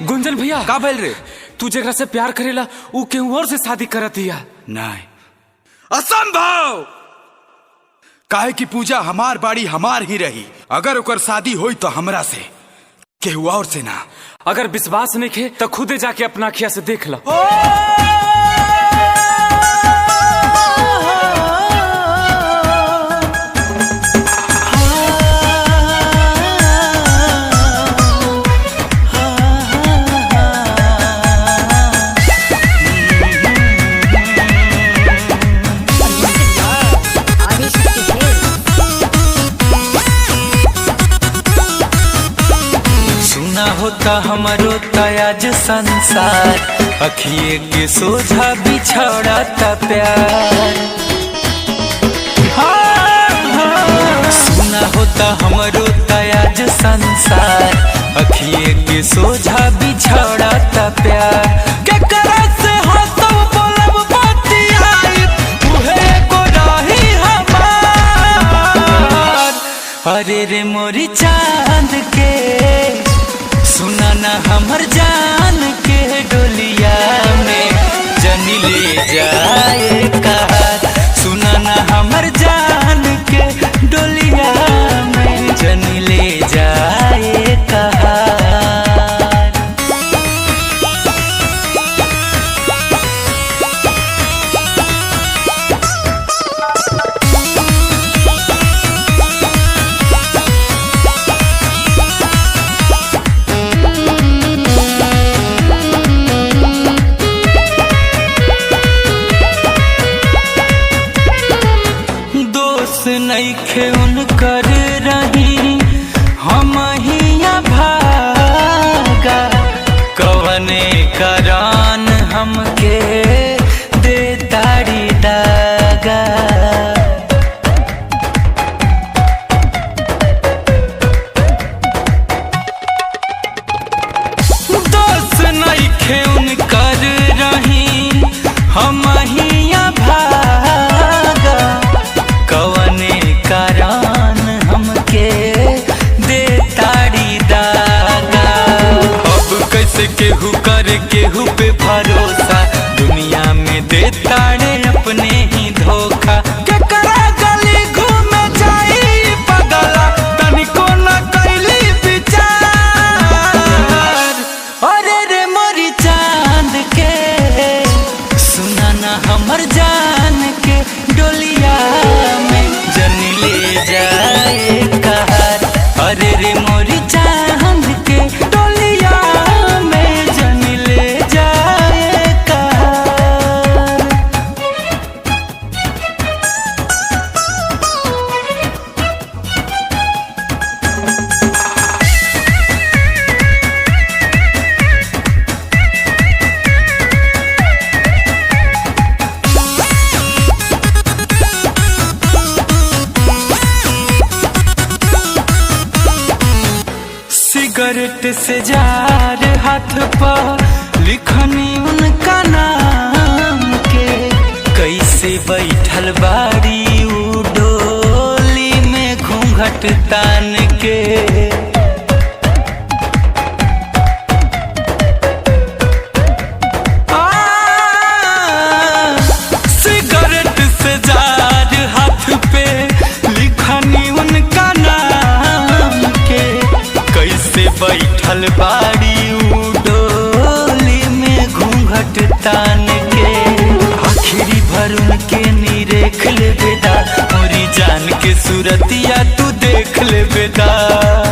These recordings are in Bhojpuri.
गुंजन भैया का भइल रे? तू जेकरा से प्यार करेला ऊ केहू और से शादी करत हिया। नहीं, असंभव। काहे की पूजा हमार बाड़ी हमार ही रही। अगर ओकर शादी होई तो हमरा से, केहू और से ना। अगर विश्वास नहीं खे तो खुदे जाके अपना अखिया से देख लो। होता हमारो तयाज संसार, अखिए के सोझा बिछड़ता प्यार। सुना होता हमारो तयाज संसार, अखिए के सोझा बिछड़ता प्यार। केकरा से हंसब बोलब बतियाई, उहे को रही हमार। अरे रे मोरी चांद के सुना ना हमर जान के डोलिया में जनी ले जाए कहार। सुना ना हमर जान के डोलिया में जनी ले जाए कहार। नइखे उनकर रही हम हिया भागा, कवने करान हमके दे ताड़ी दागा। दोस्त नइखे उनकर रही हम हिया भागा, कवने करान हमके दे ताड़ी दागा। अब कैसे केहू करे केहू पे भरोसा, दुनिया में दे ताड़े अपने ही धोखा। केकरा गली घूमे जाई पगला, तनिको न कैली विचार। अरे रे मोरी चांद के सुना ना हमर जान के डोलिया में जनी ले जाए कहार। अरे रे मोरी चांद के डोलिया में जनी ले जाए कहार। सिगरेट से जार हाथ पर लिखनी उनका नाम के, कैसे बैठल बाड़ी उ डोली में घूंघट तान के। सिगरेट से जार हाथ पे लिखनी उनका नाम के, कैसे बैठल बाड़ी उ डोली में घूंघट तान के। आखिरी भर उनके निरेख ले बेदा, मोरी जान के सूरतिया तू देख ले बेदा।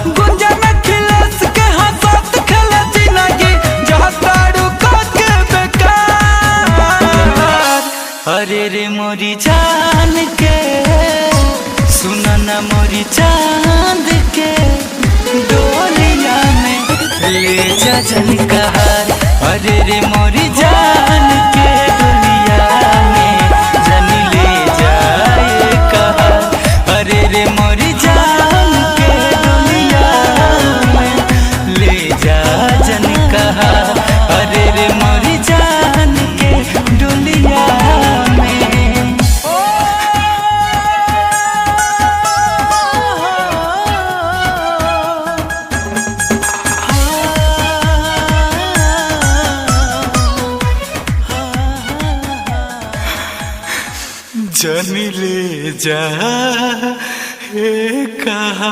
गुंजन खिलस के हंसत खेले जिंदगी, जहाँ तारू के बेकार। अरे रे मोरी जान के सुना ना मोरी चांद के डोलिया में ले जा जन कहार। अरे रे मोरी जान के डोलिया में जन ले जाए कहार। अरे रे मोरी जान के डोलिया में ले जा जन कहार। अरे रे मोरी जान के डोलिया में। जन ले जा हे कहा